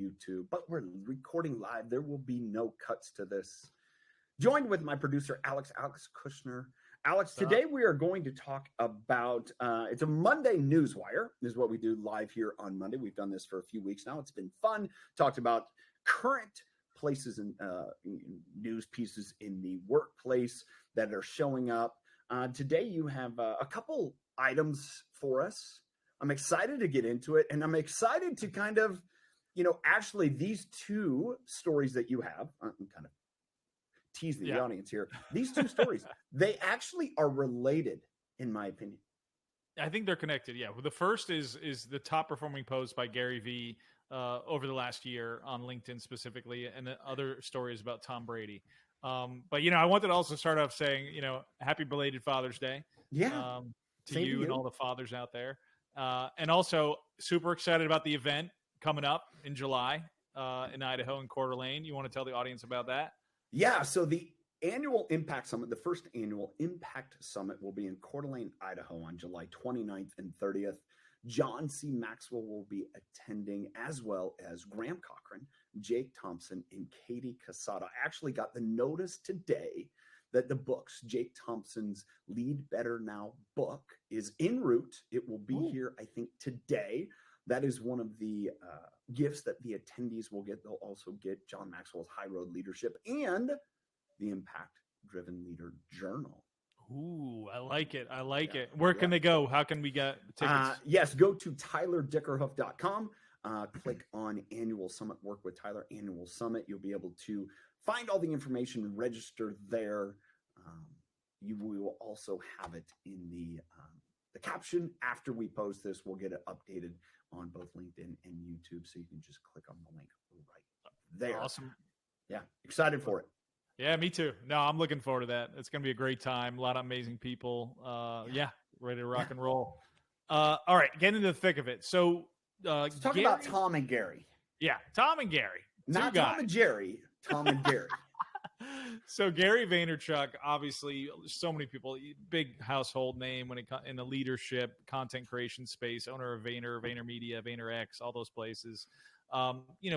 YouTube, but we're recording live. There will be no cuts to this. Joined with my producer, Alex Kushner. Alex, today we are going to talk about, it's a Monday Newswire. This is what we do live here on Monday. We've done this for a few weeks now. It's been fun. Talked about current places and news pieces in the workplace that are showing up. Today you have a couple items for us. I'm excited to get into it, and I'm excited to kind of, actually these two stories that you have, I'm kind of teasing the audience here. These two stories, they actually are related, in my opinion. I think they're connected. Yeah. Well, the first is the top performing post by Gary Vee over the last year on LinkedIn specifically, and the other story is about Tom Brady. But I wanted to also start off saying, happy belated Father's Day. Yeah. To you and all the fathers out there. And also super excited about the event coming up in July in Idaho in Coeur d'Alene. You want to tell the audience about that? Yeah. So the annual Impact Summit, the first annual Impact Summit, will be in Coeur d'Alene, Idaho on July 29th and 30th. John C. Maxwell will be attending, as well as Graham Cochran, Jake Thompson, and Katie Casada. I actually got the notice today that the books, Jake Thompson's Lead Better Now book, is en route. It will be here, I think, today. That is one of the gifts that the attendees will get. They'll also get John Maxwell's High Road Leadership and the Impact Driven Leader Journal. Ooh, I like it. I like it. Where can they go? How can we get tickets? Yes, go to tylerdickerhoof.com. Click on Annual Summit, Work with Tyler Annual Summit. You'll be able to find all the information, register there. We will also have it in the caption after we post this. We'll get it updated on both LinkedIn and YouTube, so you can just click on the link right there. Awesome. Yeah, excited for it. Yeah, me too. No, I'm looking forward to that. It's going to be a great time. A lot of amazing people. Ready to rock and roll. All right, get into the thick of it. So let's talk about Tom and Gary. Yeah, Tom and Gary. Not Tom and Jerry, Tom and Gary. So Gary Vaynerchuck, obviously, so many people, big household name when it in the leadership, content creation space, owner of VaynerMedia, VaynerX, all those places.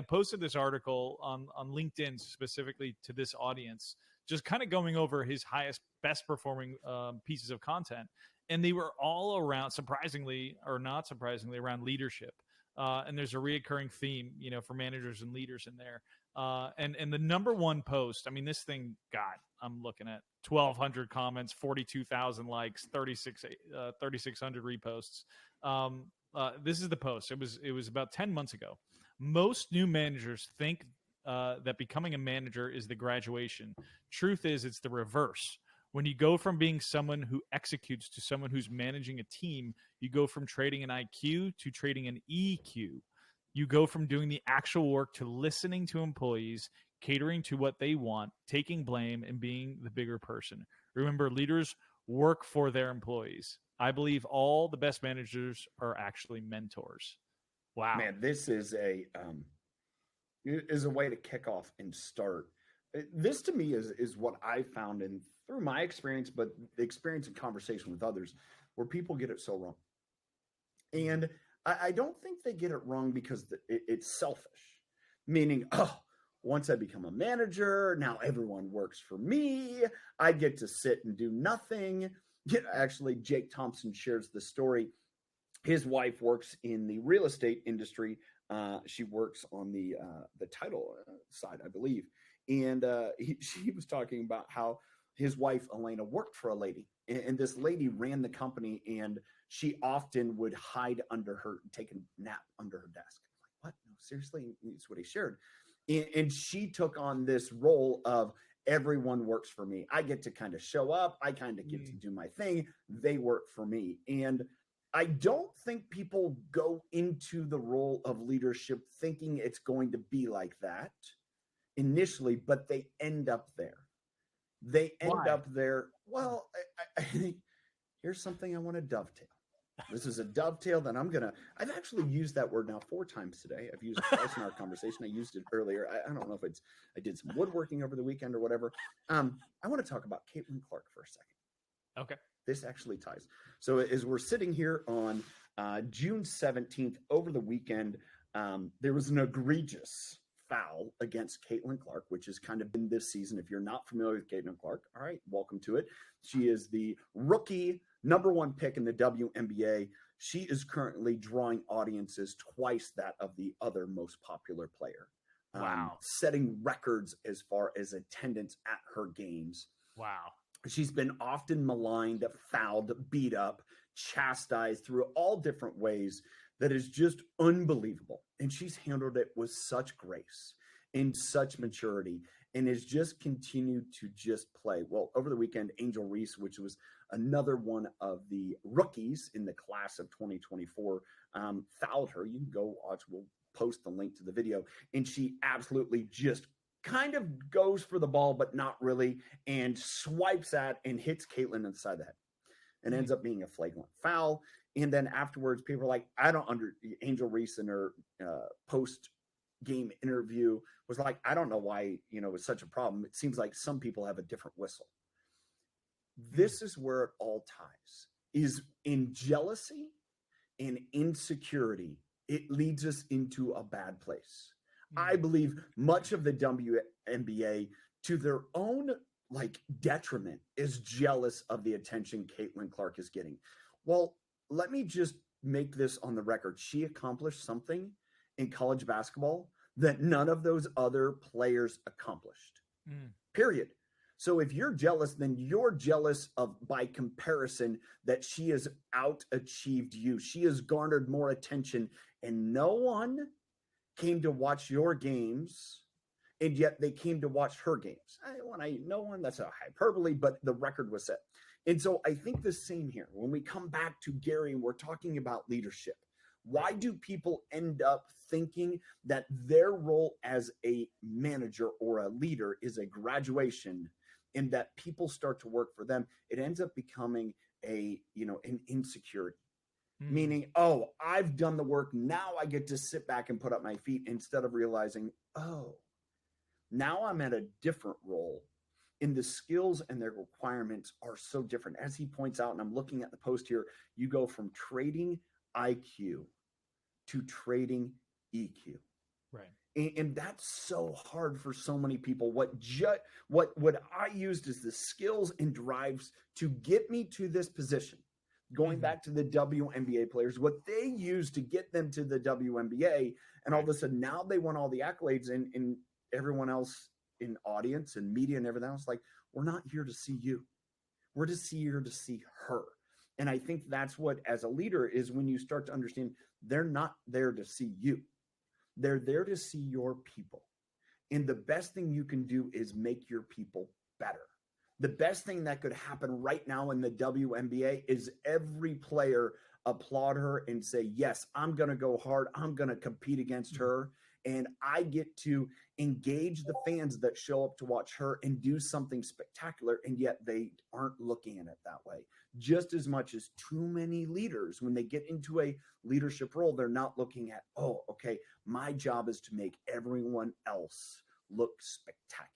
Posted this article on LinkedIn specifically to this audience, just kind of going over his best performing pieces of content. And they were all around, surprisingly or not surprisingly, around leadership. And there's a reoccurring theme, for managers and leaders in there. And the number one post, I mean, this thing got, I'm looking at 1,200 comments, 42,000 likes, 3,600 reposts. This is the post. It was about 10 months ago. Most new managers think that becoming a manager is the graduation. Truth is, it's the reverse. When you go from being someone who executes to someone who's managing a team, you go from trading an IQ to trading an EQ. You go from doing the actual work to listening to employees, catering to what they want, taking blame, and being the bigger person. Remember, leaders work for their employees. I believe all the best managers are actually mentors. Wow. Man, this is a way to kick off and start. This to me is what I found through my experience, but the experience and conversation with others, where people get it so wrong. And I don't think they get it wrong because it's selfish, meaning, once I become a manager, now everyone works for me. I get to sit and do nothing. Actually, Jake Thompson shares the story. His wife works in the real estate industry. She works on the title side, I believe. And she was talking about how his wife, Elena, worked for a lady. And this lady ran the company, and she often would hide under her, take a nap under her desk. I'm like, what? No, seriously? That's what he shared. And she took on this role of everyone works for me. I get to kind of show up. I kind of get to do my thing. They work for me. And I don't think people go into the role of leadership thinking it's going to be like that initially, but they end up there. They end up there. Well, I think here's something I want to dovetail. This is a dovetail that I've actually used that word now 4 times today. I've used it twice in our conversation. I used it earlier. I don't know if I did some woodworking over the weekend or whatever. I want to talk about Caitlin Clark for a second. Okay. This actually ties. So as we're sitting here on June 17th over the weekend, There was an egregious foul against Caitlin Clark, which has kind of been this season. If you're not familiar with Caitlin Clark, all right, welcome to it. She is the rookie #1 pick in the WNBA. She is currently drawing audiences twice that of the other most popular player. Wow. Setting records as far as attendance at her games. Wow. She's been often maligned, fouled, beat up, chastised through all different ways that is just unbelievable. And she's handled it with such grace and such maturity and has just continued to just play. Well, over the weekend, Angel Reese, which was another one of the rookies in the class of 2024, fouled her. You can go watch. We'll post the link to the video. And she absolutely just kind of goes for the ball, but not really, and swipes at and hits Caitlin in the side of the head and ends up being a flagrant foul. And then afterwards, people are like, Angel Reese in her post-game interview was like, I don't know why, it's such a problem. It seems like some people have a different whistle. This is where it all ties, is in jealousy and insecurity. It leads us into a bad place. I believe much of the WNBA, to their own detriment, is jealous of the attention Caitlin Clark is getting. Well, let me just make this on the record. She accomplished something in college basketball that none of those other players accomplished. Period. So if you're jealous, then you're jealous of, by comparison, that she has out-achieved you. She has garnered more attention, and no one came to watch your games, and yet they came to watch her games. No one, that's a hyperbole, but the record was set. And so I think the same here. When we come back to Gary and we're talking about leadership, why do people end up thinking that their role as a manager or a leader is a graduation, and that people start to work for them? It ends up becoming an insecurity. Meaning, I've done the work. Now I get to sit back and put up my feet, instead of realizing, now I'm at a different role, and the skills and their requirements are so different. As he points out, and I'm looking at the post here, you go from trading IQ to trading EQ. Right. And that's so hard for so many people. What I used is the skills and drives to get me to this position. Going back to the WNBA players, what they used to get them to the WNBA, and all of a sudden now they want all the accolades, and everyone else in audience and media and everything else, we're not here to see you. We're here to see her. And I think that's what, as a leader, is when you start to understand they're not there to see you. They're there to see your people. And the best thing you can do is make your people better. The best thing that could happen right now in the WNBA is every player applaud her and say, yes, I'm going to go hard. I'm going to compete against her. And I get to engage the fans that show up to watch her and do something spectacular. And yet they aren't looking at it that way. Just as much as too many leaders, when they get into a leadership role, they're not looking at, my job is to make everyone else look spectacular.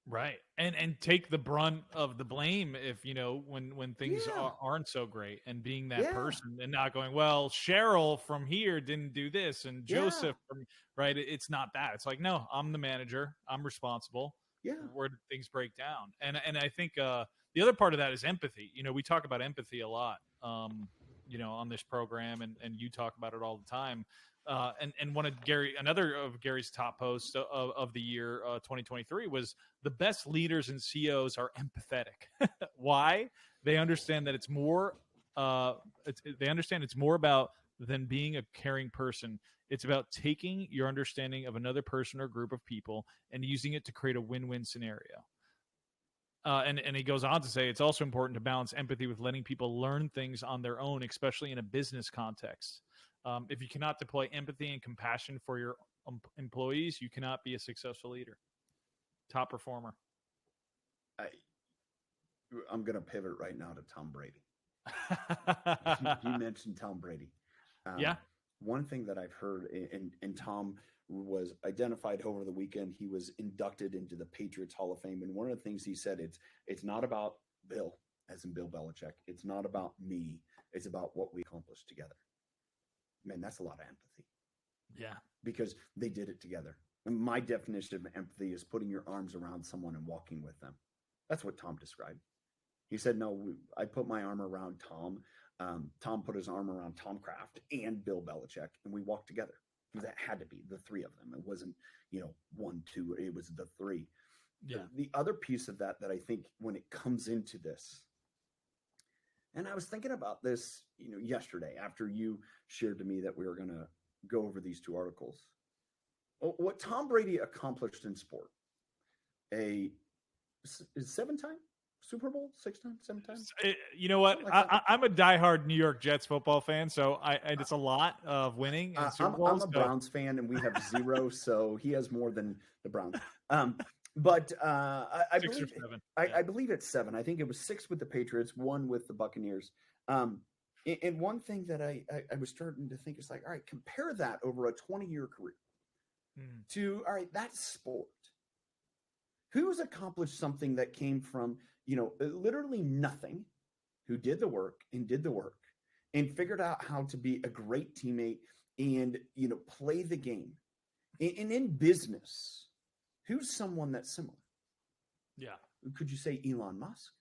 Right. And take the brunt of the blame if, when things aren't so great, and being that person and not going, well, Cheryl from here didn't do this, and Joseph from, right. It's not that. It's like, no, I'm the manager. I'm responsible. Where did things break down? And I think the other part of that is empathy. We talk about empathy a lot, on this program, and you talk about it all the time. And another of Gary's top posts of the year 2023 was the best leaders and CEOs are empathetic. Why? They understand that it's more. They understand it's more about than being a caring person. It's about taking your understanding of another person or group of people and using it to create a win-win scenario. And he goes on to say it's also important to balance empathy with letting people learn things on their own, especially in a business context. If you cannot deploy empathy and compassion for your employees, you cannot be a successful leader. Top performer. I'm going to pivot right now to Tom Brady. You mentioned Tom Brady. One thing that I've heard, and Tom was identified over the weekend, he was inducted into the Patriots Hall of Fame. And one of the things he said, it's not about Bill, as in Bill Belichick. It's not about me. It's about what we accomplished together. Man, that's a lot of empathy. Yeah. because they did it together. And my definition of empathy is putting your arms around someone and walking with them. That's what Tom described. He said, no, I put my arm around Tom. Tom put his arm around Tom Kraft and Bill Belichick, and we walked together. That had to be the three of them. It wasn't, 1, 2, it was the three. Yeah. The other piece of that I think when it comes into this, and I was thinking about this, yesterday after you shared to me that we were going to go over these two articles. What Tom Brady accomplished in sport, a 7-time Super Bowl, 6-time, 7-time. You know what? Like I'm a diehard New York Jets football fan, so it's a lot of winning. In Super Bowls, I'm a Browns fan, and we have 0, so he has more than the Browns. But I believe 7. I believe it's 7. I think it was 6 with the Patriots, 1 with the Buccaneers. And one thing that I was starting to think is like, all right, compare that over a 20-year career to, all right, that's sport. Who's accomplished something that came from, literally nothing, who did the work and figured out how to be a great teammate and, play the game. And in business, who's someone that's similar? Yeah. Could you say Elon Musk?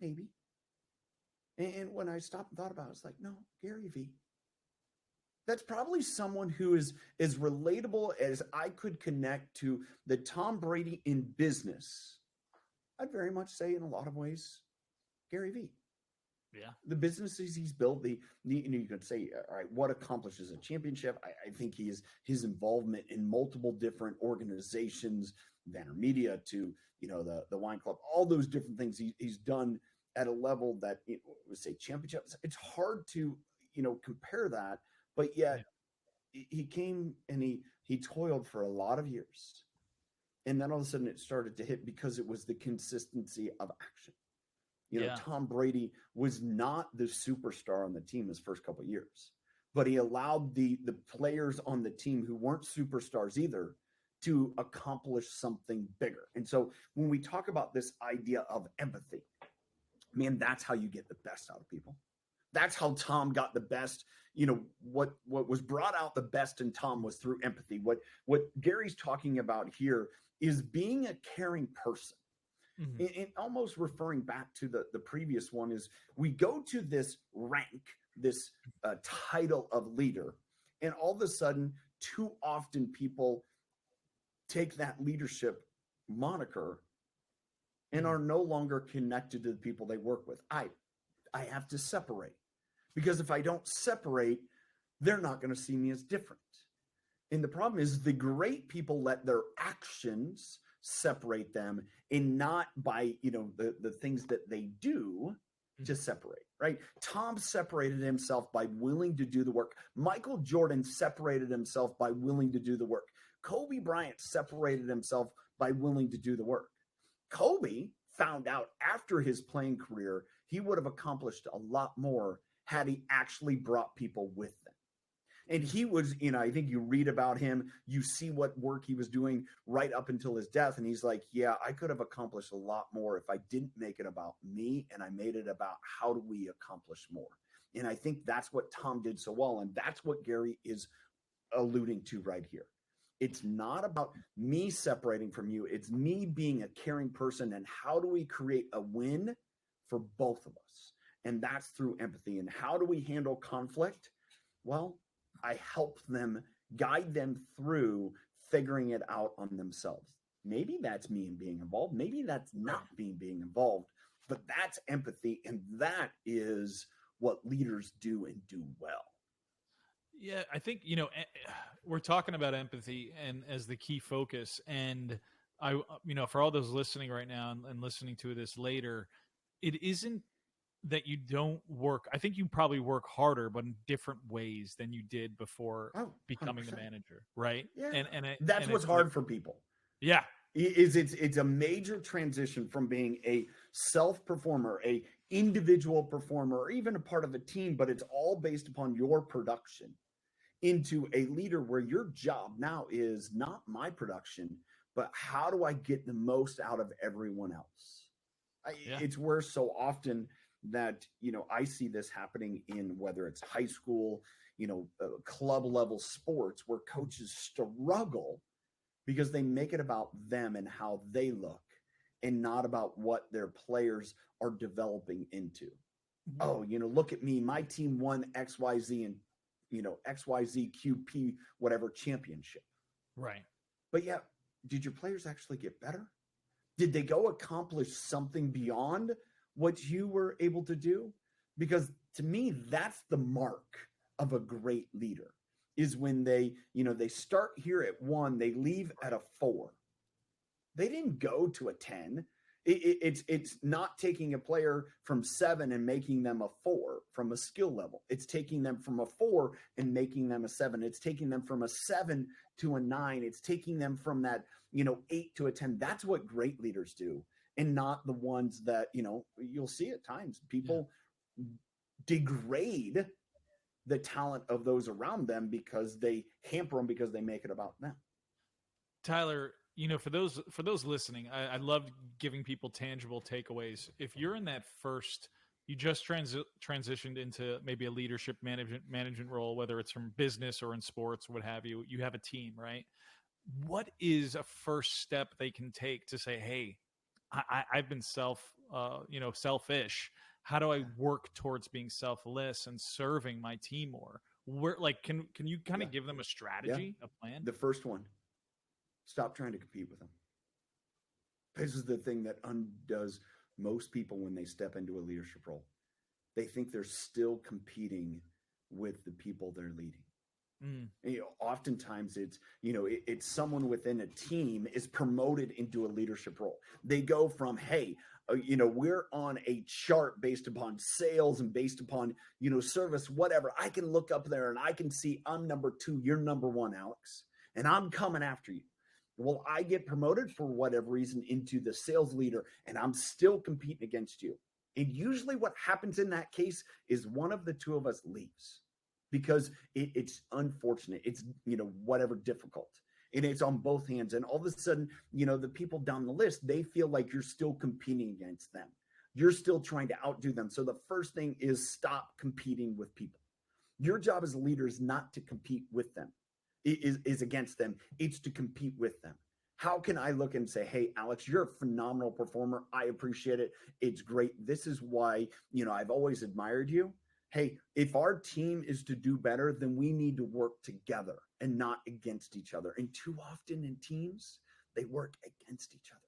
Maybe. And when I stopped and thought about it, I was like, no, Gary Vee. That's probably someone who is as relatable as I could connect to the Tom Brady in business. I'd very much say in a lot of ways, Gary Vee. Yeah. The businesses he's built, you could say, all right, what accomplishes a championship? I think his involvement in multiple different organizations, Vaynermedia to, the wine club, all those different things he's done at a level that would say championships. It's hard to, compare that, but yet he came and he toiled for a lot of years. And then all of a sudden it started to hit because it was the consistency of action. Tom Brady was not the superstar on the team his first couple of years, but he allowed the players on the team who weren't superstars either to accomplish something bigger. And so when we talk about this idea of empathy, man, that's how you get the best out of people. That's how Tom got the best. What was brought out the best in Tom was through empathy. What Gary's talking about here is being a caring person. Mm-hmm. And almost referring back to the previous one is we go to this rank, this title of leader, and all of a sudden, too often people take that leadership moniker and are no longer connected to the people they work with. I have to separate, because if I don't separate, they're not going to see me as different. And the problem is the great people let their actions separate them, and not by, the things that they do to separate, right? Tom separated himself by willing to do the work. Michael Jordan separated himself by willing to do the work. Kobe Bryant separated himself by willing to do the work. Kobe found out after his playing career, he would have accomplished a lot more had he actually brought people with them. And he was, I think you read about him, you see what work he was doing right up until his death. And he's like, yeah, I could have accomplished a lot more if I didn't make it about me and I made it about how do we accomplish more. And I think that's what Tom did so well. And that's what Gary is alluding to right here. It's not about me separating from you. It's me being a caring person. And how do we create a win for both of us? And that's through empathy. And how do we handle conflict? Well, I help them, guide them through figuring it out on themselves. Maybe that's me being involved. Maybe that's not being involved, but that's empathy. And that is what leaders do and do well. Yeah, I think, we're talking about empathy and as the key focus. And I, for all those listening right now and listening to this later, it isn't that you don't work. I think you probably work harder, but in different ways than you did before becoming the manager. Right. Yeah. That's what's hard for people. Yeah. It's a major transition from being a self-performer, a individual performer, or even a part of a team, but it's all based upon your production, into a leader where your job now is not my production, but how do I get the most out of everyone else? It's where so often that, I see this happening in whether it's high school, club level sports where coaches struggle because they make it about them and how they look and not about what their players are developing into. Oh, look at me. My team won XYZ and, XYZ QP, whatever championship. Right. But yeah, did your players actually get better? Did they go accomplish something beyond what you were able to do? Because to me, that's the mark of a great leader is when they start here at 1, they leave at a 4. They didn't go to a 10. It's not taking a player from 7 and making them a 4 from a skill level. It's taking them from a 4 and making them a 7. It's taking them from a 7 to a 9. It's taking them from that, 8 to a 10. That's what great leaders do, and not the ones that, you'll see at times people degrade the talent of those around them because they hamper them because they make it about them. Tyler, for those listening, I love giving people tangible takeaways. If you're in that first, you just transitioned into maybe a leadership management role, whether it's from business or in sports, what have you, you have a team, right? What is a first step they can take to say, hey, I've been selfish. How do I work towards being selfless and serving my team more? Where, can you kind of give them a strategy, a plan? The first one, stop trying to compete with them. This is the thing that undoes most people when they step into a leadership role. They think they're still competing with the people they're leading. Oftentimes it's someone within a team is promoted into a leadership role. They go from, hey, we're on a chart based upon sales and based upon, service, whatever. I can look up there and I can see I'm number 2, you're number 1, Alex, and I'm coming after you. Well, I get promoted for whatever reason into the sales leader and I'm still competing against you. And usually what happens in that case is one of the two of us leaves because it's unfortunate. It's, whatever difficult. And it's on both hands. And all of a sudden, the people down the list, they feel like you're still competing against them. You're still trying to outdo them. So the first thing is stop competing with people. Your job as a leader is not to compete with them. It is against them. It's to compete with them. How can I look and say, hey, Alex, you're a phenomenal performer. I appreciate it. It's great. This is why, I've always admired you. Hey, if our team is to do better, then we need to work together and not against each other. And too often in teams, they work against each other.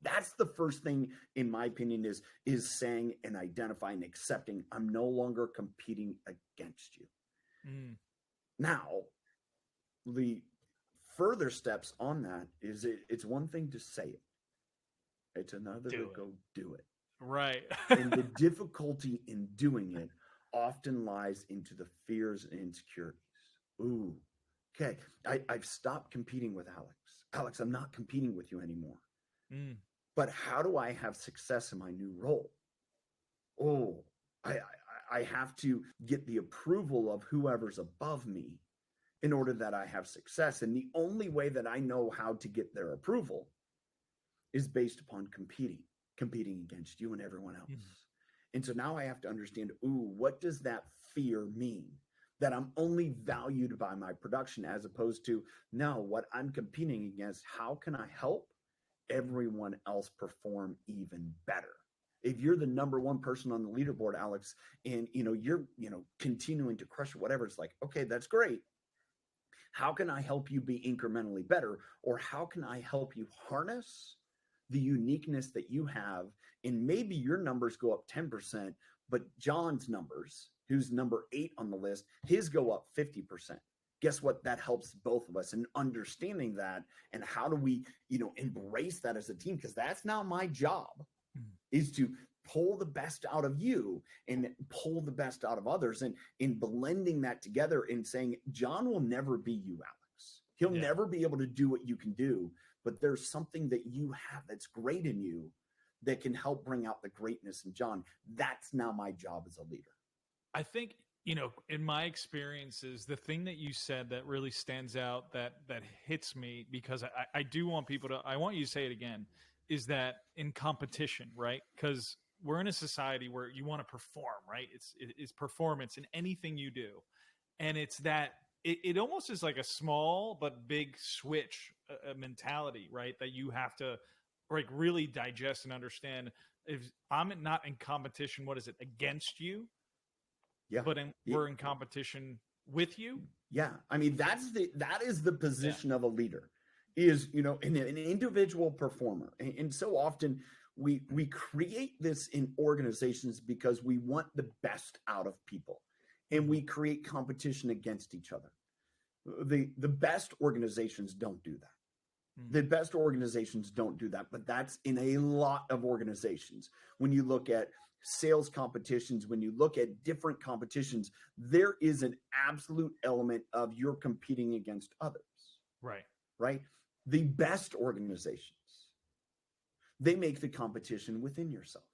That's the first thing, in my opinion, is saying and identifying and accepting I'm no longer competing against you. Now, the further steps on that is it's one thing to say it. It's another to go do it. Right. And the difficulty in doing it often lies into the fears and insecurities. Ooh, okay. I've stopped competing with Alex. Alex, I'm not competing with you anymore. But how do I have success in my new role? Oh, I have to get the approval of whoever's above me in order that I have success. And the only way that I know how to get their approval is based upon competing against you and everyone else. And so now I have to understand, what does that fear mean? That I'm only valued by my production as opposed to, no, what I'm competing against, how can I help everyone else perform even better? If you're the number 1 person on the leaderboard, Alex, and you're continuing to crush it, whatever, it's like, okay, that's great. How can I help you be incrementally better? Or how can I help you harness the uniqueness that you have? And maybe your numbers go up 10%, but John's numbers, who's number 8 on the list, his go up 50%. Guess what? That helps both of us in understanding that. And how do we, embrace that as a team? Because that's now my job, is to pull the best out of you and pull the best out of others, and in blending that together and saying, John will never be you, Alex. He'll never be able to do what you can do, but there's something that you have that's great in you that can help bring out the greatness in John. That's now my job as a leader. I think, in my experiences, the thing that you said that really stands out, that hits me, because I do want people to, I want you to say it again, is that in competition, right? Because we're in a society where you want to perform, right? It's performance in anything you do. And it's that it almost is like a small but big switch mentality, right? That you have to like really digest and understand. If I'm not in competition, what is it, against you? Yeah. But Yeah. we're in competition with you. Yeah. I mean, that is the Yeah. position of a leader, is, an individual performer. And so often we create this in organizations because we want the best out of people, and we create competition against each other. The best organizations don't do that. The best organizations don't do that, but that's in a lot of organizations. When you look at sales competitions, when you look at different competitions, there is an absolute element of you're competing against others, Right. right? The best organizations, they make the competition within yourself.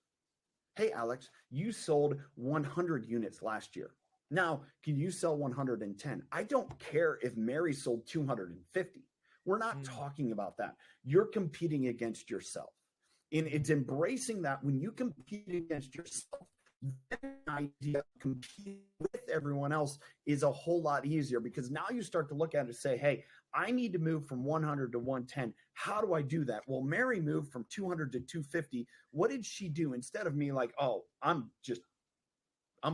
Hey, Alex, you sold 100 units last year. Now, can you sell 110? I don't care if Mary sold 250. We're not talking about that. You're competing against yourself. And it's embracing that when you compete against yourself, then the idea of competing with everyone else is a whole lot easier, because now you start to look at it and say, hey, I need to move from 100 to 110. How do I do that? Well, Mary moved from 200 to 250. What did she do? Instead of me like, oh, I'm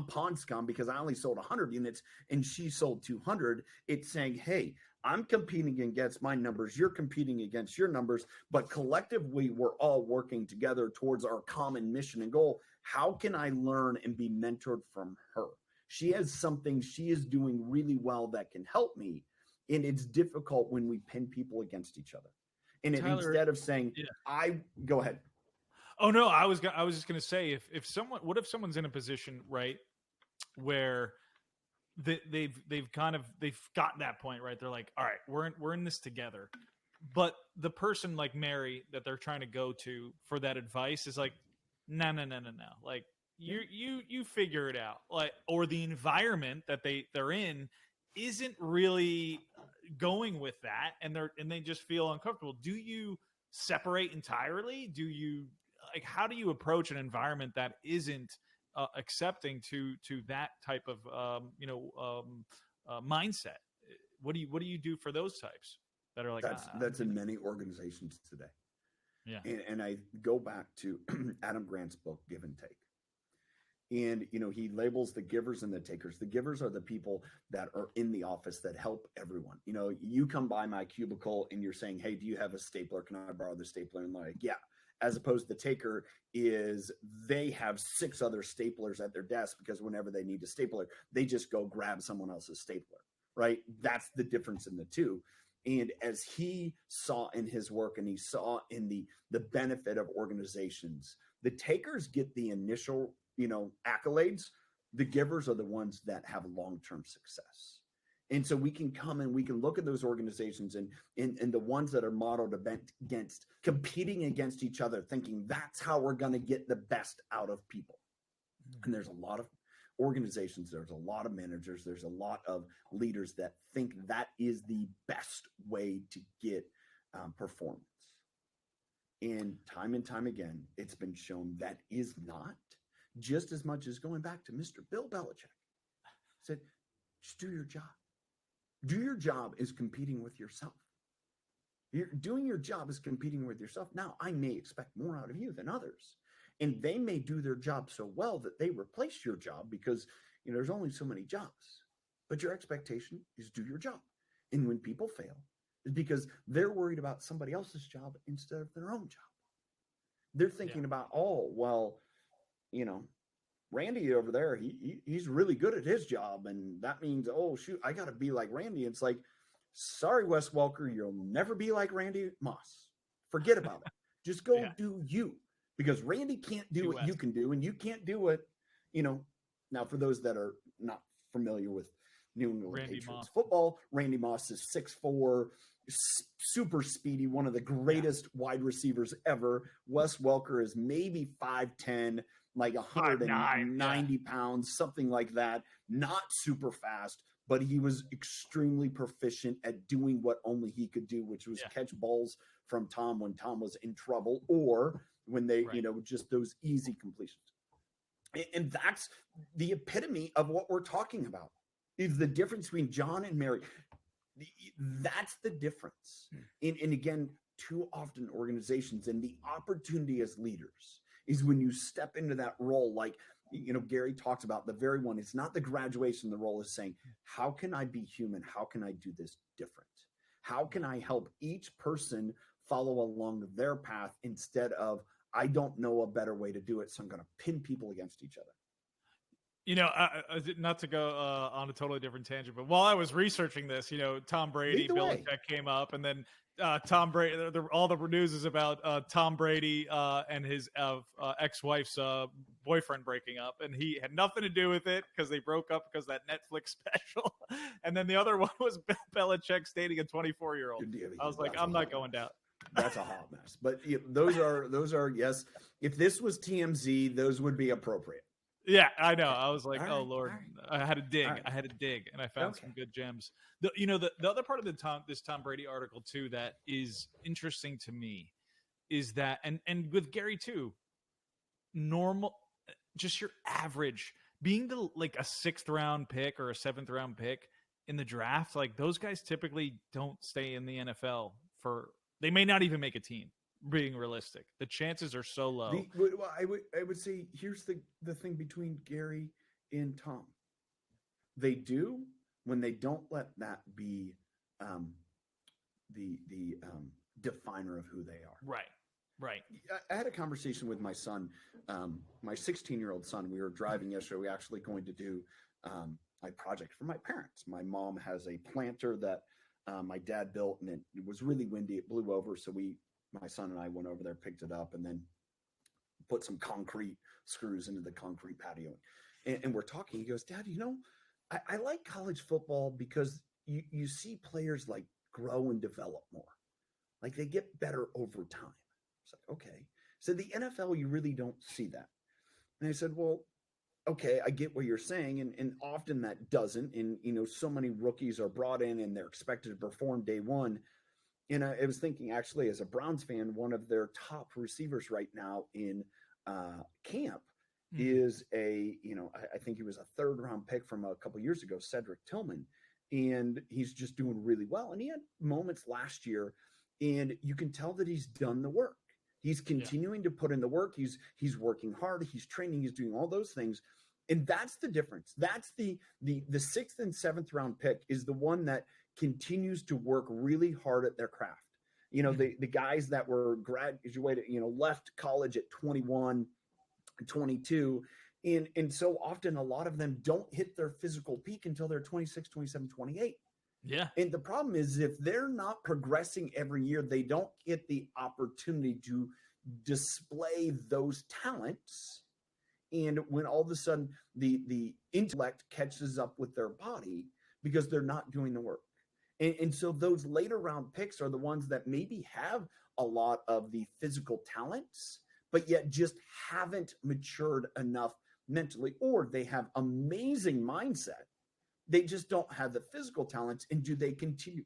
pond scum because I only sold 100 units and she sold 200. It's saying, hey, I'm competing against my numbers. You're competing against your numbers, but collectively we're all working together towards our common mission and goal. How can I learn and be mentored from her? She has something she is doing really well that can help me. And it's difficult when we pin people against each other. And instead of saying, go ahead. Oh no, I was just gonna say, if someone's in a position, right, where they've gotten that point, right? They're like, all right, we're in this together, but the person like Mary that they're trying to go to for that advice is like, no, like you figure it out, like, or the environment that they're in isn't really going with that, and they just feel uncomfortable. Do you separate entirely? Do you, like, how do you approach an environment that isn't accepting to that type of mindset? What do you do for those types that are like, that's in many organizations today? Yeah. And I go back to Adam Grant's book, Give and Take. And, he labels the givers and the takers. The givers are the people that are in the office that help everyone. You come by my cubicle and you're saying, hey, do you have a stapler? Can I borrow the stapler? And like, yeah. As opposed to the taker is they have 6 other staplers at their desk, because whenever they need a stapler, they just go grab someone else's stapler, right? That's the difference in the two. And as he saw in his work, and he saw in the benefit of organizations, the takers get the initial, accolades. The givers are the ones that have long-term success. And so we can come and we can look at those organizations and the ones that are modeled against competing against each other, thinking that's how we're going to get the best out of people. And there's a lot of organizations, there's a lot of managers, there's a lot of leaders that think that is the best way to get performance. And time again, it's been shown that is not. Just as much as going back to Mr. Bill Belichick said, just do your job. Do your job is competing with yourself. Doing your job is competing with yourself. Now, I may expect more out of you than others, and they may do their job so well that they replace your job because there's only so many jobs. But your expectation is do your job. And when people fail, it's because they're worried about somebody else's job instead of their own job. They're thinking about, oh, well, Randy over there, he's really good at his job, and that means, oh shoot, I got to be like Randy. It's like, sorry, Wes Welker, you'll never be like Randy Moss. Forget about it. Just go do you, because Randy can't do what you can do, and you can't do it. Now for those that are not familiar with New England Patriots football, Randy Moss is 6'4", super speedy, one of the greatest wide receivers ever. Wes Welker is maybe 5'10", like 190 pounds, something like that. Not super fast, but he was extremely proficient at doing what only he could do, which was catch balls from Tom when Tom was in trouble, or when they, just those easy completions. And that's the epitome of what we're talking about. is the difference between John and Mary. That's the difference. And again, too often organizations and the opportunity as leaders is when you step into that role, like, Gary talks about the very one. It's not the graduation. The role is saying, how can I be human? How can I do this different? How can I help each person follow along their path instead of, I don't know a better way to do it, so I'm going to pin people against each other. Not to go on a totally different tangent, but while I was researching this, Tom Brady, Belichick came up, and then Tom Brady, all the news is about Tom Brady and his ex-wife's boyfriend breaking up, and he had nothing to do with it because they broke up because of that Netflix special. And then the other one was Belichick dating a 24-year-old. I was like, I'm not going down. That's a hot mess. But those are yes. If this was TMZ, those would be appropriate. Yeah, I know. I was like, oh Lord, I had to dig. I had to dig, and I found some good gems. The other part of this Tom Brady article too that is interesting to me is that, and with Gary too, normal, just your average being like a 6th round pick or a 7th round pick in the draft, like those guys typically don't stay in the NFL they may not even make a team. Being realistic, the chances are so low. I would say here's the thing between Gary and Tom. They do when they don't let that be the definer of who they are. Right. I had a conversation with my son, my 16-year-old son. We were driving yesterday. We were actually going to do a project for my parents. My mom has a planter that my dad built, and it was really windy. It blew over, so my son and I went over there, picked it up, and then put some concrete screws into the concrete patio. And we're talking. He goes, Dad, I like college football because you see players like grow and develop more. Like they get better over time. It's like, okay. So the NFL, you really don't see that. And I said, well, okay, I get what you're saying. And often that doesn't. And, so many rookies are brought in and they're expected to perform day one. And I was thinking, actually, as a Browns fan, one of their top receivers right now in camp is I think he was a 3rd round pick from a couple years ago, Cedric Tillman. And he's just doing really well. And he had moments last year, and you can tell that he's done the work. He's continuing to put in the work. He's working hard. He's training. He's doing all those things. And that's the difference. That's the 6th and 7th round pick is the one that continues to work really hard at their craft. The guys that were graduated, left college at 21, 22. And so often a lot of them don't hit their physical peak until they're 26, 27, 28. Yeah. And the problem is if they're not progressing every year, they don't get the opportunity to display those talents. And when all of a sudden the intellect catches up with their body because they're not doing the work. And so those later round picks are the ones that maybe have a lot of the physical talents, but yet just haven't matured enough mentally, or they have amazing mindset. They just don't have the physical talents. And do they continue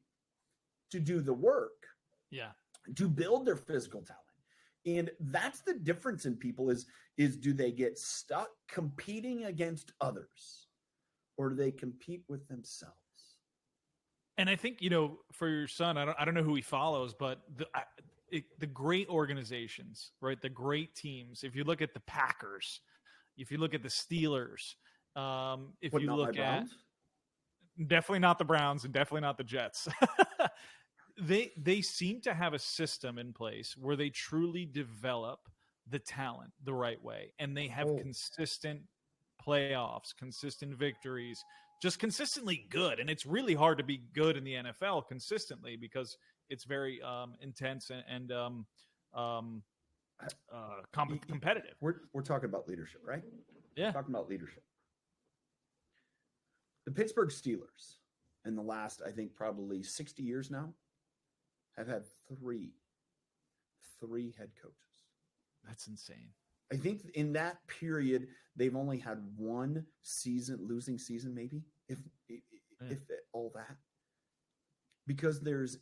to do the work? Yeah. To build their physical talent. And that's the difference in people is do they get stuck competing against others, or do they compete with themselves? And I think, for your son, I don't know who he follows, but the great organizations, right? The great teams. If you look at the Packers, if you look at the Steelers, if you look at definitely not the Browns and definitely not the Jets, they seem to have a system in place where they truly develop the talent the right way, and they have consistent playoffs, consistent victories. Just consistently good. And it's really hard to be good in the NFL consistently because it's very intense and competitive. We're talking about leadership, right? Yeah. We're talking about leadership. The Pittsburgh Steelers in the last, I think, probably 60 years now have had three head coaches. That's insane. I think in that period, they've only had one losing season, maybe, if all that. Because there's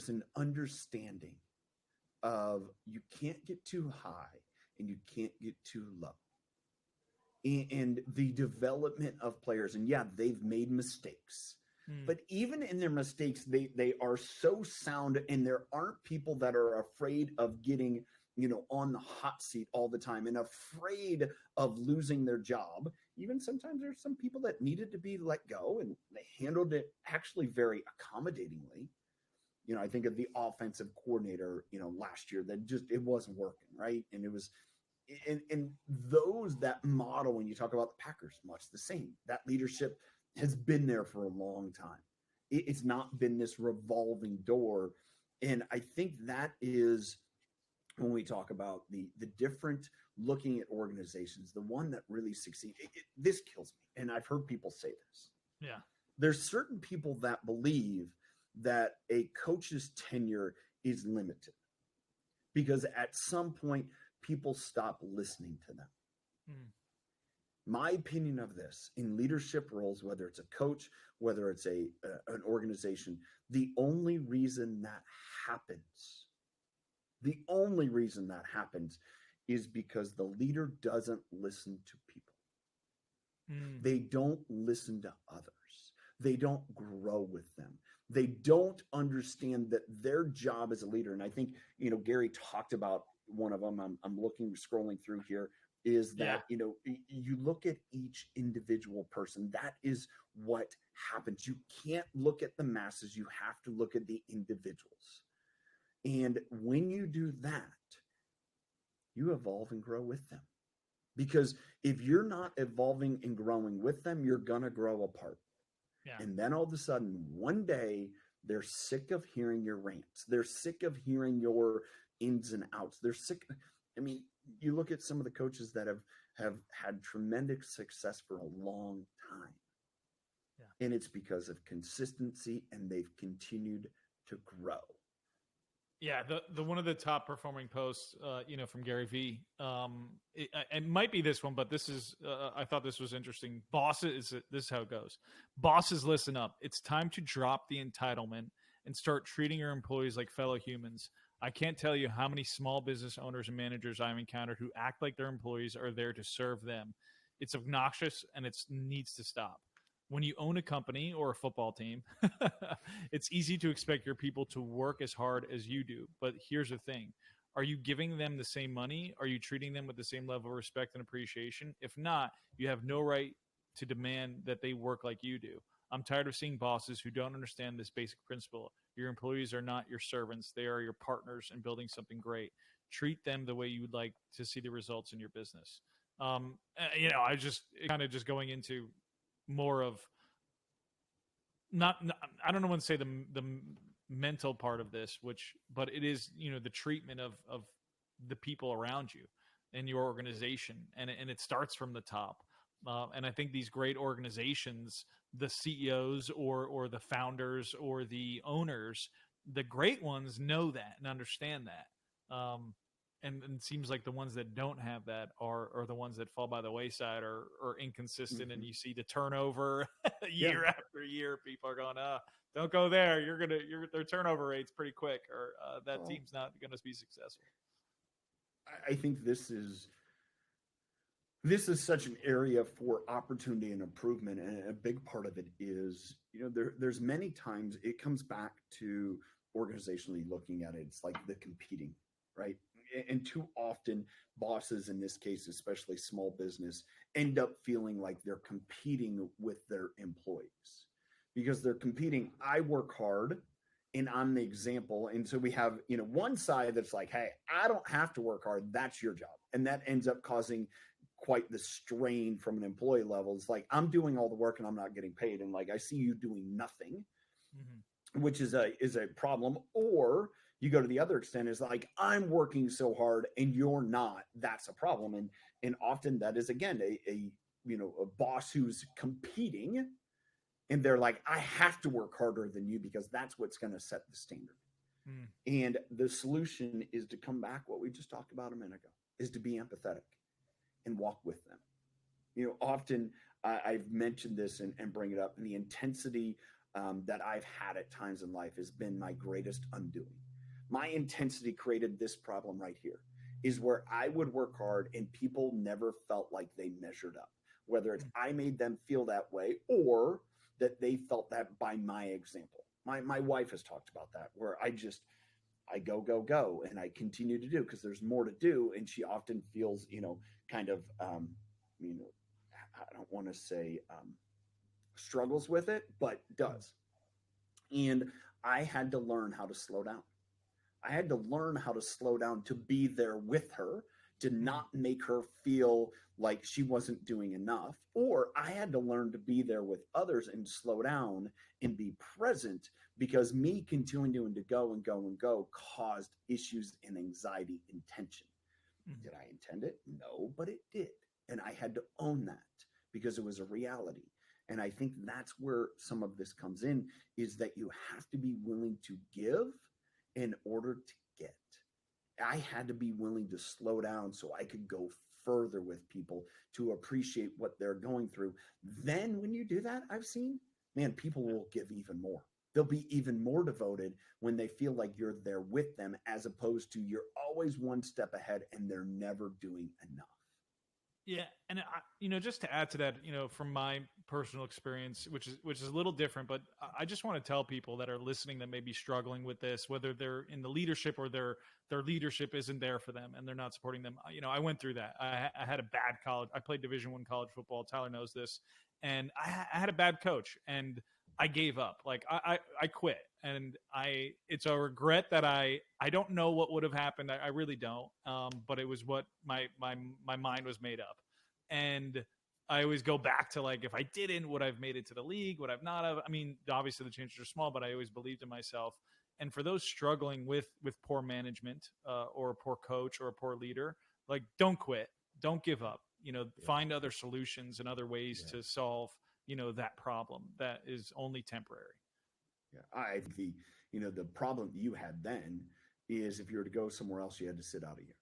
an understanding of you can't get too high and you can't get too low. and the development of players. And yeah, they've made mistakes. But even in their mistakes, they are so sound, and there aren't people that are afraid of getting, on the hot seat all the time and afraid of losing their job. Even sometimes there's some people that needed to be let go, and they handled it actually very accommodatingly. I think of the offensive coordinator, last year that just, it wasn't working, right? And it was, and those that model, when you talk about the Packers, much the same. That leadership has been there for a long time. It's not been this revolving door. And I think that is, when we talk about the different looking at organizations, the one that really succeeds, this kills me. And I've heard people say this. Yeah. There's certain people that believe that a coach's tenure is limited because at some point people stop listening to them. My opinion of this, in leadership roles, whether it's a coach, whether it's an organization, the only reason that happens is because the leader doesn't listen to people. They don't listen to others. They don't grow with them. They don't understand that their job as a leader. And I think, Gary talked about one of them. I'm scrolling through here, is that, you look at each individual person. That is what happens. You can't look at the masses. You have to look at the individuals. And when you do that, you evolve and grow with them. Because if you're not evolving and growing with them, you're going to grow apart. Yeah. And then all of a sudden, one day, they're sick of hearing your rants. They're sick of hearing your ins and outs. They're sick. I mean, you look at some of the coaches that have had tremendous success for a long time. Yeah. And it's because of consistency, and they've continued to grow. Yeah, the one of the top performing posts, from Gary V. It might be this one, but this is I thought this was interesting. Bosses, this is how it goes. Bosses, listen up. It's time to drop the entitlement and start treating your employees like fellow humans. I can't tell you how many small business owners and managers I've encountered who act like their employees are there to serve them. It's obnoxious, and it needs to stop. When you own a company or a football team, it's easy to expect your people to work as hard as you do. But here's the thing. Are you giving them the same money? Are you treating them with the same level of respect and appreciation? If not, you have no right to demand that they work like you do. I'm tired of seeing bosses who don't understand this basic principle. Your employees are not your servants. They are your partners in building something great. Treat them the way you would like to see the results in your business. I just kind of just going into more of not I don't know when to say the mental part of this, but it is, the treatment of the people around you and your organization. And it starts from the top. And I think these great organizations, the CEOs or the founders or the owners, the great ones know that and understand that. And it seems like the ones that don't have that are the ones that fall by the wayside or inconsistent. Mm-hmm. And you see the turnover year after year. People are going, don't go there. Their turnover rate's pretty quick, or that team's not going to be successful. I think this is such an area for opportunity and improvement. And a big part of it is, there's many times it comes back to organizationally looking at it. It's like the competing, right? And too often bosses, in this case, especially small business, end up feeling like they're competing with their employees because they're competing. I work hard and I'm the example. And so we have, one side that's like, hey, I don't have to work hard. That's your job. And that ends up causing quite the strain from an employee level. It's like, I'm doing all the work and I'm not getting paid. And like, I see you doing nothing, which is a problem. Or you go to the other extent, is like, I'm working so hard and you're not. That's a problem. And often that is, again, a boss who's competing, and they're like, I have to work harder than you because that's what's going to set the standard. And the solution is to come back, what we just talked about a minute ago, is to be empathetic and walk with them. Often I've mentioned this and bring it up, and the intensity that I've had at times in life has been my greatest undoing. My intensity created this problem right here. is where I would work hard and people never felt like they measured up, whether it's I made them feel that way or that they felt that by my example. My wife has talked about that, where I go, and I continue to do because there's more to do. And she often feels, kind of, you know, I don't want to say struggles with it, but does. And I had to learn how to slow down. I had to learn how to slow down to be there with her, to not make her feel like she wasn't doing enough. Or I had to learn to be there with others and slow down and be present, because me continuing to go and go and go caused issues and anxiety and tension. Did I intend it? No, but it did. And I had to own that because it was a reality. And I think that's where some of this comes in, is that you have to be willing to give in order to get. I had to be willing to slow down so I could go further with people, to appreciate what they're going through. Then when you do that, I've seen, man, people will give even more. They'll be even more devoted when they feel like you're there with them, as opposed to you're always one step ahead and they're never doing enough. Yeah, and just to add to that, from my personal experience, which is a little different, but I just want to tell people that are listening that may be struggling with this, whether they're in the leadership or their leadership isn't there for them and they're not supporting them. I went through that. I had a bad college. I played Division I college football. Tyler knows this, and I had a bad coach, and I gave up. Like I quit, and it's a regret that I don't know what would have happened. I really don't. But it was what my mind was made up. And I always go back to, like, if I didn't, would I've made it to the league? Would I've not have? I mean, obviously the chances are small, but I always believed in myself. And for those struggling with poor management, or a poor coach or a poor leader, like, don't quit, don't give up. Find other solutions and other ways to solve that problem that is only temporary. Yeah, I think the problem you had then is, if you were to go somewhere else, you had to sit out a year.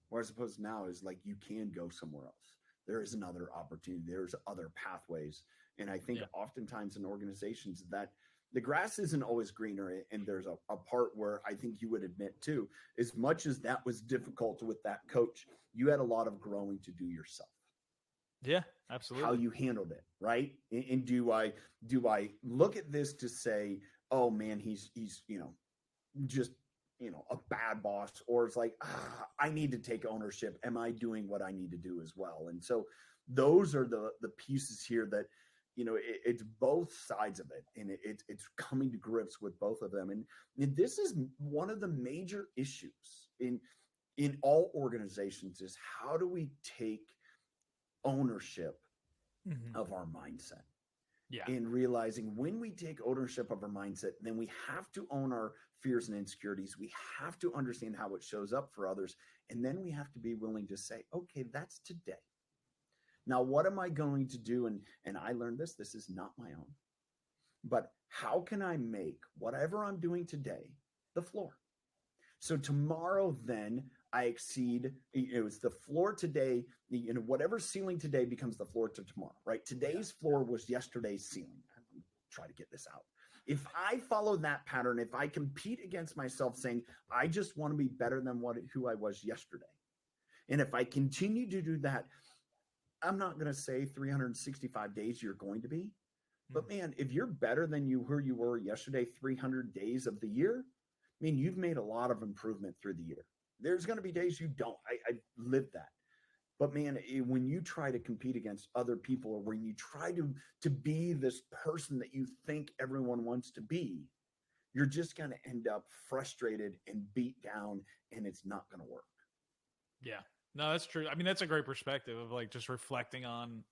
Whereas opposed now is like, you can go somewhere else. There is another opportunity. There's other pathways. And I think oftentimes in organizations that the grass isn't always greener. And there's a part where I think you would admit too, as much as that was difficult with that coach, you had a lot of growing to do yourself. Yeah, absolutely. How you handled it, right? And do I look at this to say, oh man, he's just a bad boss, or it's like, I need to take ownership. Am I doing what I need to do as well? And so those are the pieces here that it's both sides of it, and it's coming to grips with both of them. And this is one of the major issues in all organizations, is how do we take ownership of our mindset? And realizing when we take ownership of our mindset, then we have to own our fears and insecurities. We have to understand how it shows up for others. And then we have to be willing to say, okay, that's today. Now, what am I going to do? And I learned this is not my own, but how can I make whatever I'm doing today the floor? So tomorrow, then I exceed, it's the floor today, whatever ceiling today becomes the floor to tomorrow, right? Today's floor was yesterday's ceiling. I'm trying to get this out. If I follow that pattern, if I compete against myself saying, I just want to be better than who I was yesterday. And if I continue to do that, I'm not going to say 365 days you're going to be, but man, if you're better than who you were yesterday, 300 days of the year, I mean, you've made a lot of improvement through the year. There's going to be days you don't. I lived that. But man, when you try to compete against other people, or when you try to be this person that you think everyone wants to be, you're just going to end up frustrated and beat down, and it's not going to work. Yeah, no, that's true. I mean, that's a great perspective of, like, just reflecting on,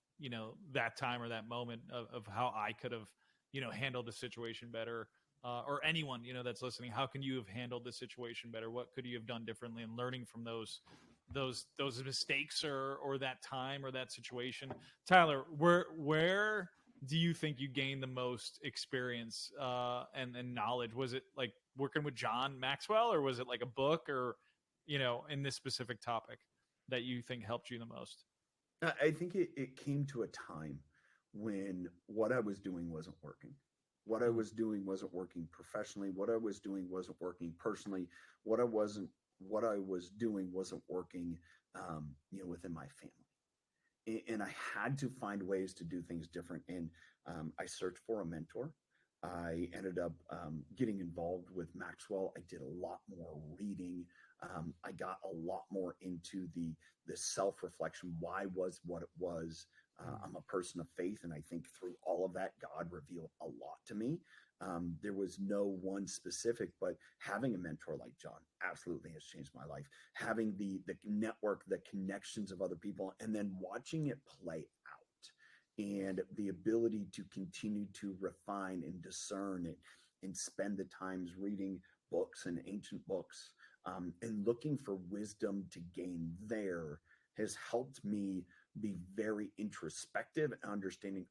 that time or that moment of how I could have, handled the situation better. Or anyone, that's listening, how can you have handled the situation better? What could you have done differently? And learning from those mistakes or that time or that situation. Tyler, where do you think you gained the most experience and knowledge? Was it like working with John Maxwell, or was it like a book, or in this specific topic that you think helped you the most? I think it came to a time when what I was doing wasn't working. What I was doing wasn't working professionally. What I was doing wasn't working personally. What I wasn't what I was doing wasn't working, within my family. And I had to find ways to do things different. And I searched for a mentor. I ended up getting involved with Maxwell. I did a lot more reading. I got a lot more into the self-reflection. Why was what it was? I'm a person of faith, and I think through all of that, God revealed a lot to me. There was no one specific, but having a mentor like John absolutely has changed my life. Having the network, the connections of other people, and then watching it play out, and the ability to continue to refine and discern it, and spend the times reading books and ancient books, and looking for wisdom to gain there has helped me be very introspective and understanding,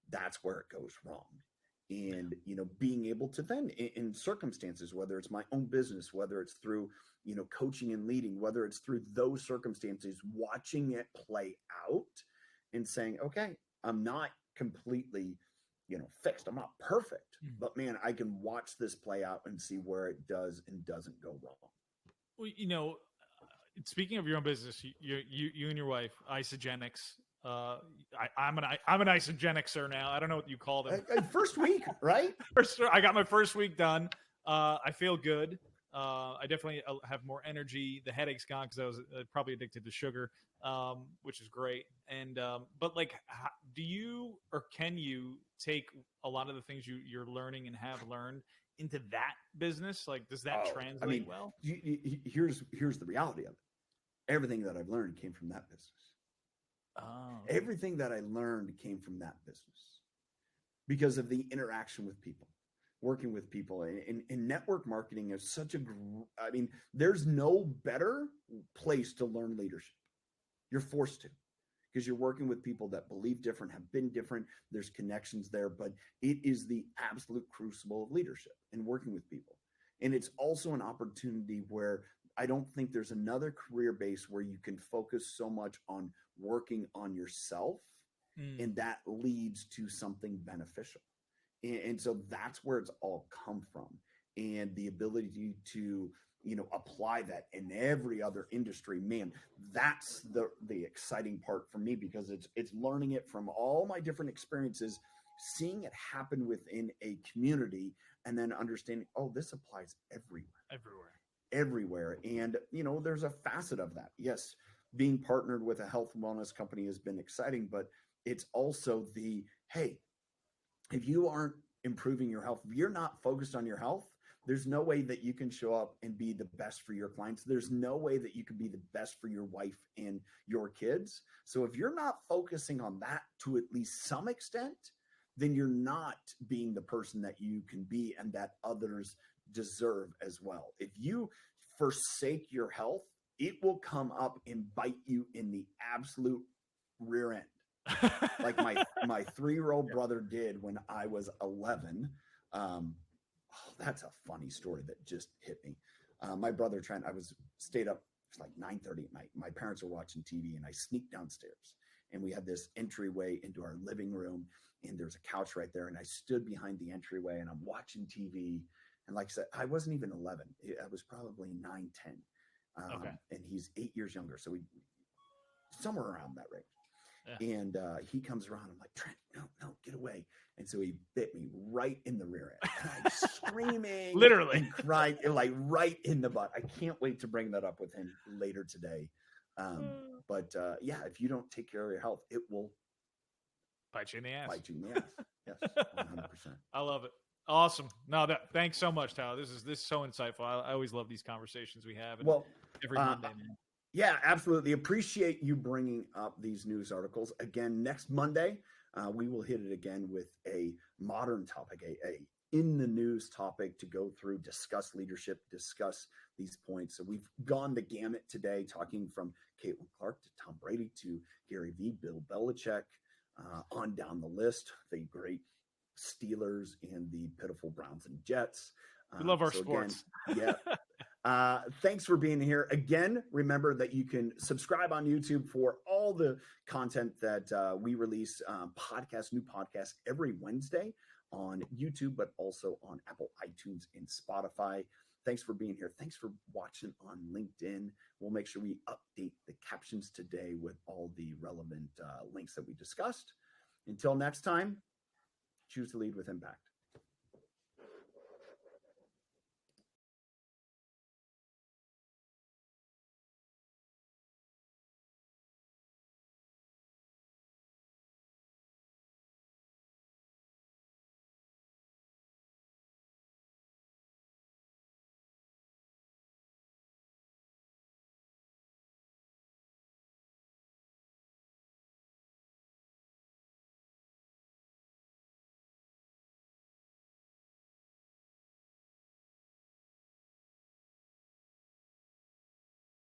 that's where it goes wrong. And, being able to then in circumstances, whether it's my own business, whether it's through, coaching and leading, whether it's through those circumstances, watching it play out and saying, okay, I'm not completely, fixed. I'm not perfect, but man, I can watch this play out and see where it does and doesn't go wrong. Well, speaking of your own business, you and your wife, Isogenics. I'm an Isogenics now. I don't know what you call them. First week, right? I got my first week done. I feel good. I definitely have more energy. The headache's gone because I was probably addicted to sugar, which is great. And but like, do you or can you take a lot of the things you're learning and have learned into that business? Like, does that translate well? Here's the reality of it. Everything that I've learned came from that business. Everything that I learned came from that business because of the interaction with people, working with people, and network marketing is such there's no better place to learn leadership. You're forced to, because you're working with people that believe different, have been different. There's connections there, but it is the absolute crucible of leadership and working with people. And it's also an opportunity where I don't think there's another career base where you can focus so much on working on yourself, and that leads to something beneficial. And so that's where it's all come from. And the ability to, apply that in every other industry, man, that's the exciting part for me, because it's learning it from all my different experiences, seeing it happen within a community, and then understanding, this applies everywhere. And, there's a facet of that. Yes, being partnered with a health and wellness company has been exciting, but it's also hey, if you aren't improving your health, if you're not focused on your health, there's no way that you can show up and be the best for your clients. There's no way that you can be the best for your wife and your kids. So if you're not focusing on that to at least some extent, then you're not being the person that you can be and that others deserve as well. If you forsake your health, it will come up and bite you in the absolute rear end. Like my 3-year-old brother did when I was 11. That's a funny story that just hit me. My brother Trent, I stayed up. It's like 9:30 at night. My parents are watching TV, and I sneaked downstairs, and we had this entryway into our living room, and there's a couch right there. And I stood behind the entryway, and I'm watching TV. And like I said, I wasn't even 11. I was probably 9, 10. Okay. And he's 8 years younger. So somewhere around that range. Yeah. And he comes around. I'm like, Trent, no, get away. And so he bit me right in the rear end. And I'm screaming, literally, and crying, like right in the butt. I can't wait to bring that up with him later today. But if you don't take care of your health, it will bite you in the ass. Yes, 100%. I love it. Awesome. No, thanks so much, Tyler. This is so insightful. I always love these conversations we have. Every Monday, man. Yeah, absolutely. Appreciate you bringing up these news articles. Again, next Monday, we will hit it again with a modern topic, a in the news topic to go through, discuss leadership, discuss these points. So we've gone the gamut today, talking from Caitlin Clark to Tom Brady to Gary Vee, Bill Belichick, on down the list, the great Steelers and the pitiful Browns and Jets. We love our sports. Again, thanks for being here. Again, remember that you can subscribe on YouTube for all the content that we release, new podcasts every Wednesday. on YouTube, but also on Apple, iTunes, and Spotify. Thanks for being here. Thanks for watching on LinkedIn. We'll make sure we update the captions today with all the relevant links that we discussed. Until next time, choose to lead with impact.